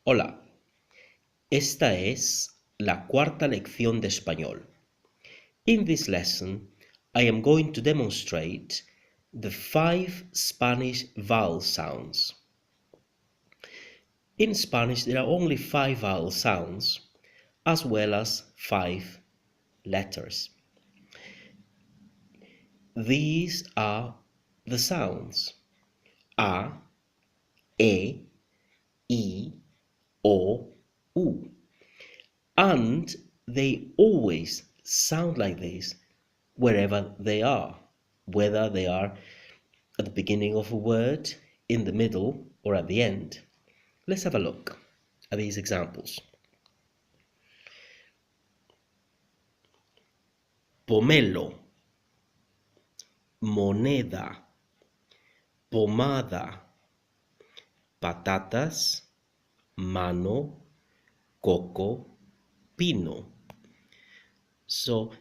Hola, esta es la cuarta lección de español. In this lesson, I am going to demonstrate the 5 Spanish vowel sounds. In Spanish, there are only 5 vowel sounds, as well as 5 letters. These are the sounds: A, E, I, O, U. And they always sound like this wherever they are, whether they are at the beginning of a word, in the middle, or at the end. Let's have a look at these examples. Pomelo, moneda, pomada, patatas, mano, coco, pino. So,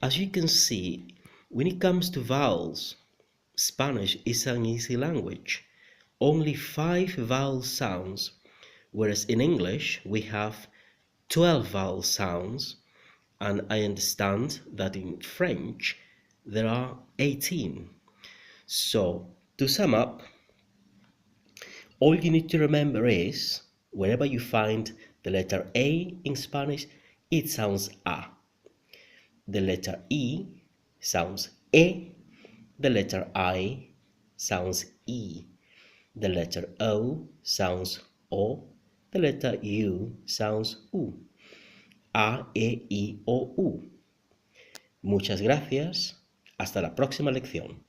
as you can see, when it comes to vowels, Spanish is an easy language. Only 5 vowel sounds, whereas in English we have 12 vowel sounds, and I understand that in French there are 18. So, to sum up, all you need to remember is, wherever you find the letter A in Spanish, it sounds A. The letter E sounds E. The letter I sounds E. The letter O sounds O. The letter U sounds U. A, E, I, O, U. Muchas gracias. Hasta la próxima lección.